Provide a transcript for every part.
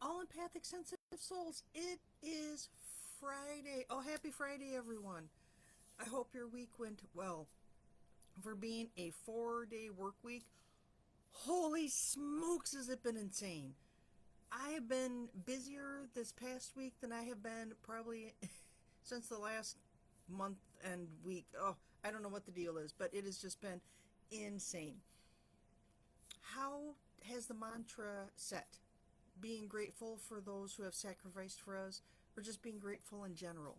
All empathic, sensitive souls. It is Friday. Oh, happy Friday, everyone. I hope your week went well. For being a 4-day work week, holy smokes, has it been insane. I have been busier this past week than I have been probably since the last month and week. Oh, I don't know what the deal is, but it has just been insane. How has the mantra set? Being grateful for those who have sacrificed for us, or just being grateful in general?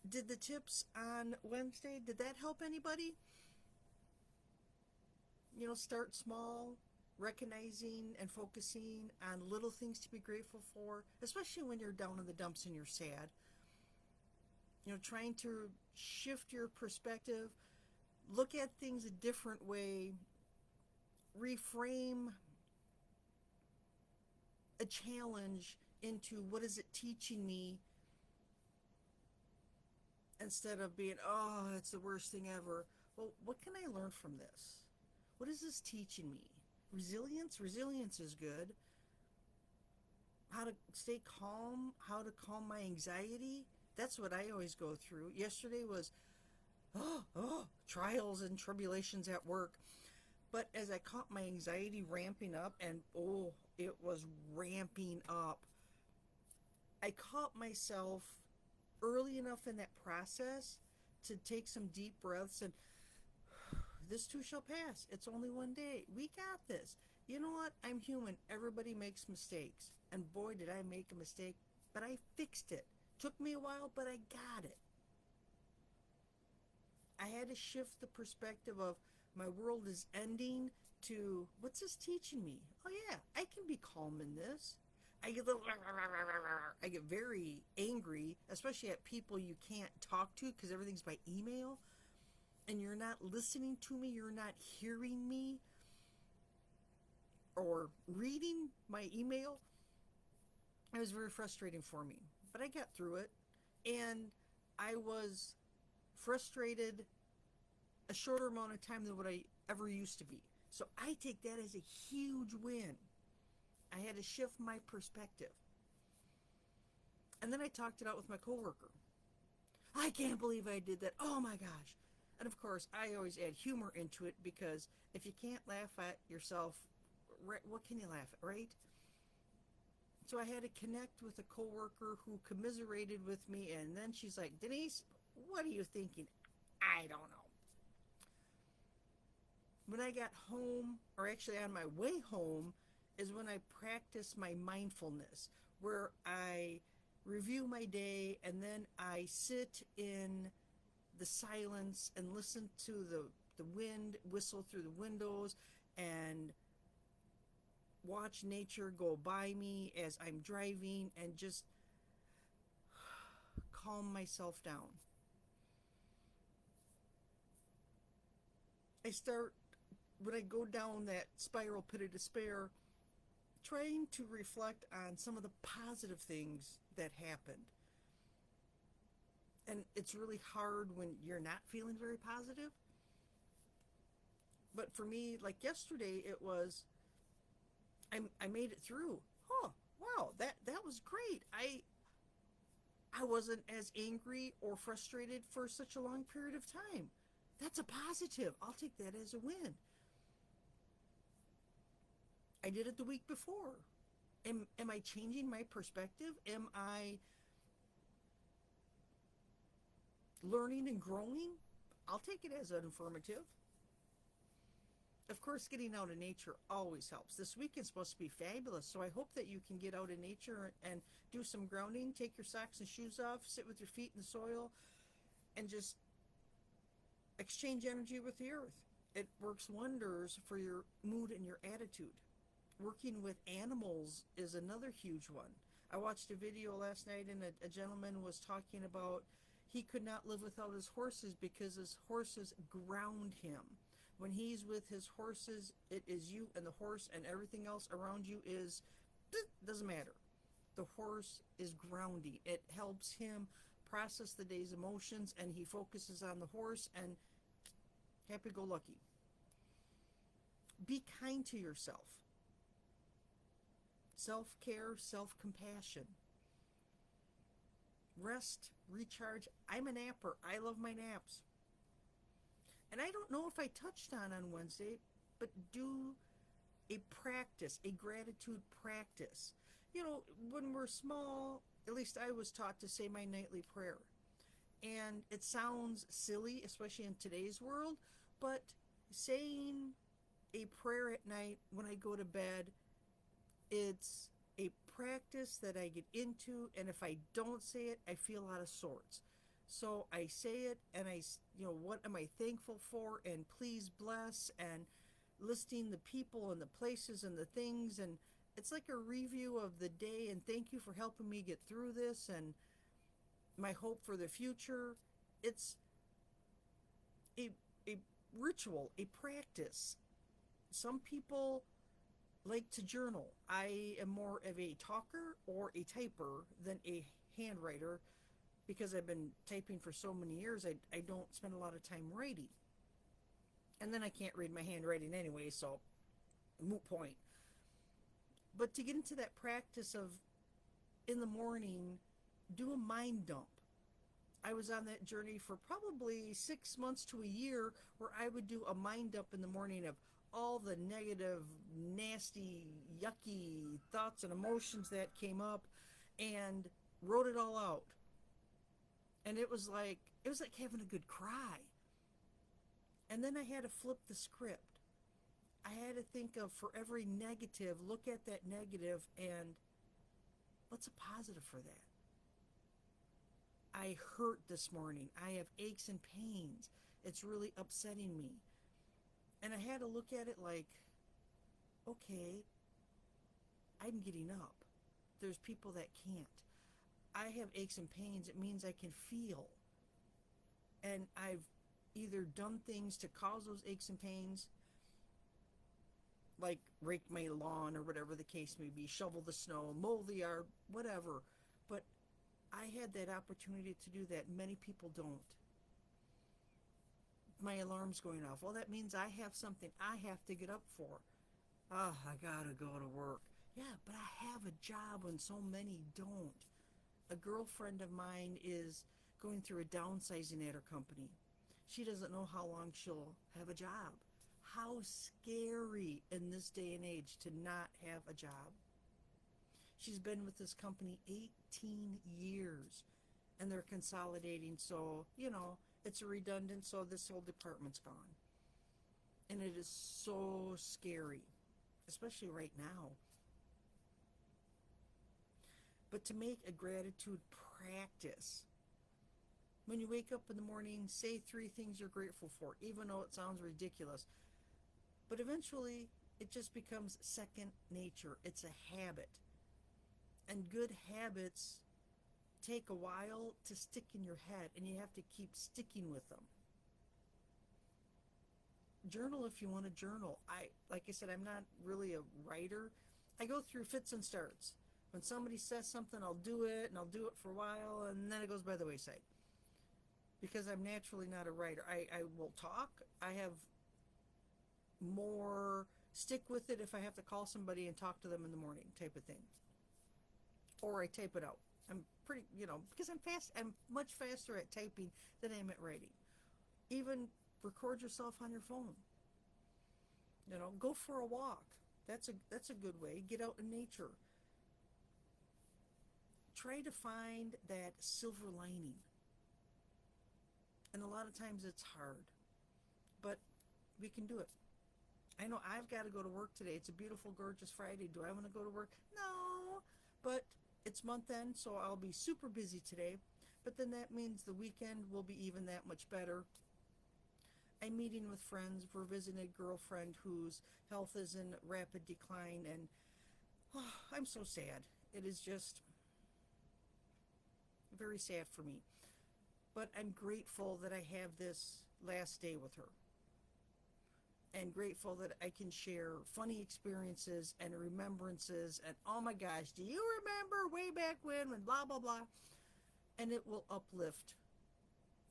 Did the tips on Wednesday, did that help anybody? Start small, recognizing and focusing on little things to be grateful for, especially when you're down in the dumps and you're sad. Trying to shift your perspective, look at things a different way, reframe a challenge into what is it teaching me, instead of being, oh, it's the worst thing ever. Well, what can I learn from this? What is this teaching me? Resilience is good. How to stay calm, how to calm my anxiety. That's what I always go through. Yesterday was trials and tribulations at work. But as I caught my anxiety ramping up, and it was ramping up, I caught myself early enough in that process to take some deep breaths and, this too shall pass. It's only one day. We got this. You know what? I'm human. Everybody makes mistakes. And boy, did I make a mistake. But I fixed it. Took me a while, but I got it. I had to shift the perspective of my world is ending to, what's this teaching me? Oh yeah, I can be calm in this. I get very angry, especially at people you can't talk to because everything's by email, and you're not listening to me, you're not hearing me or reading my email. It was very frustrating for me, but I got through it, and I was frustrated a shorter amount of time than what I ever used to be. So I take that as a huge win. I had to shift my perspective. And then I talked it out with my coworker. I can't believe I did that. Oh my gosh. And of course, I always add humor into it, because if you can't laugh at yourself, what can you laugh at, right? So I had to connect with a coworker who commiserated with me, and then she's like, Denise, what are you thinking? I don't know. When I got home, or actually on my way home, is when I practice my mindfulness, where I review my day and then I sit in the silence and listen to the wind whistle through the windows, and watch nature go by me as I'm driving, and just calm myself down. I start, when I go down that spiral pit of despair, trying to reflect on some of the positive things that happened. And it's really hard when you're not feeling very positive. But for me, like yesterday, it was, I made it through. Oh, wow, that was great. I wasn't as angry or frustrated for such a long period of time. That's a positive. I'll take that as a win. I did it the week before. Am I changing my perspective? Am I learning and growing? I'll take it as an affirmative. Of course, getting out in nature always helps. This weekend's supposed to be fabulous, so I hope that you can get out in nature and do some grounding. Take your socks and shoes off, sit with your feet in the soil, and just exchange energy with the earth. It works wonders for your mood and your attitude. Working with animals is another huge one. I watched a video last night, and a gentleman was talking about he could not live without his horses because his horses ground him. When he's with his horses, it is you and the horse, and everything else around you doesn't matter. The horse is grounding. It helps him process the day's emotions, and he focuses on the horse, and happy-go-lucky. Be kind to yourself. self-care, self-compassion, rest, recharge. I'm a napper. I love my naps. And I don't know if I touched on Wednesday, but do a practice, a gratitude practice. You know, when we're small, at least I was taught to say my nightly prayer. And it sounds silly, especially in today's world, but saying a prayer at night when I go to bed, it's a practice that I get into, and if I don't say it, I feel out of sorts. So I say it, and what am I thankful for, and please bless, and listing the people and the places and the things, and it's like a review of the day, and thank you for helping me get through this, and my hope for the future. It's a, a ritual, a practice. Some people like to journal. I am more of a talker or a typer than a handwriter because I've been typing for so many years. I don't spend a lot of time writing. And then I can't read my handwriting anyway, so moot point. But to get into that practice of in the morning, do a mind dump. I was on that journey for probably 6 months to a year where I would do a mind dump in the morning of all the negative, nasty, yucky thoughts and emotions that came up and wrote it all out. And it was like having a good cry. And then I had to flip the script. I had to think of, for every negative, look at that negative and what's a positive for that? I hurt this morning. I have aches and pains. It's really upsetting me. And I had to look at it like, okay, I'm getting up. There's people that can't. I have aches and pains. It means I can feel. And I've either done things to cause those aches and pains, like rake my lawn or whatever the case may be, shovel the snow, mow the yard, whatever. But I had that opportunity to do that. Many people don't. My alarm's going off. Well, that means I have something I have to get up for. Oh, I gotta go to work. Yeah, but I have a job when so many don't. A girlfriend of mine is going through a downsizing at her company. She doesn't know how long she'll have a job. How scary in this day and age to not have a job. She's been with this company 18 years, and they're consolidating, so, it's a redundant, so this whole department's gone. And it is so scary, especially right now. But to make a gratitude practice, when you wake up in the morning, say 3 things you're grateful for, even though it sounds ridiculous. But eventually, it just becomes second nature. It's a habit. And good habits take a while to stick in your head, and you have to keep sticking with them. Journal if you want to journal. Like I said, I'm not really a writer. I go through fits and starts. When somebody says something, I'll do it, and I'll do it for a while, and then it goes by the wayside. Because I'm naturally not a writer. I will talk. I have more stick with it if I have to call somebody and talk to them in the morning type of thing. Or I type it out. I'm pretty, because I'm fast. I'm much faster at typing than I am at writing. Even record yourself on your phone. Go for a walk. That's a good way. Get out in nature. Try to find that silver lining. And a lot of times it's hard, but we can do it. I know I've got to go to work today. It's a beautiful, gorgeous Friday. Do I want to go to work? No, but it's month end, so I'll be super busy today. But then that means the weekend will be even that much better. I'm meeting with friends. We're visiting a girlfriend whose health is in rapid decline, and I'm so sad. It is just very sad for me. But I'm grateful that I have this last day with her. And grateful that I can share funny experiences and remembrances. And oh my gosh, do you remember way back when blah, blah, blah? And it will uplift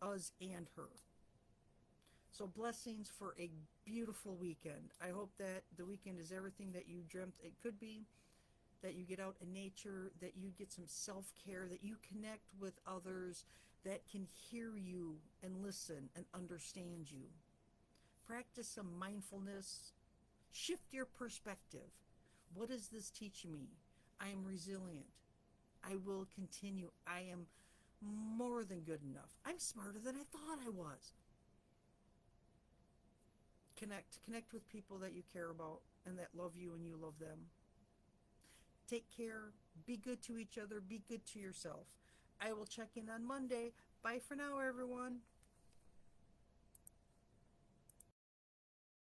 us and her. So blessings for a beautiful weekend. I hope that the weekend is everything that you dreamt it could be. that you get out in nature, that you get some self-care, that you connect with others that can hear you and listen and understand you. Practice some mindfulness. Shift your perspective. What is this teaching me? I am resilient. I will continue. I am more than good enough. I'm smarter than I thought I was. Connect with people that you care about and that love you and you love them. Take care. Be good to each other. Be good to yourself. I will check in on Monday. Bye for now, everyone.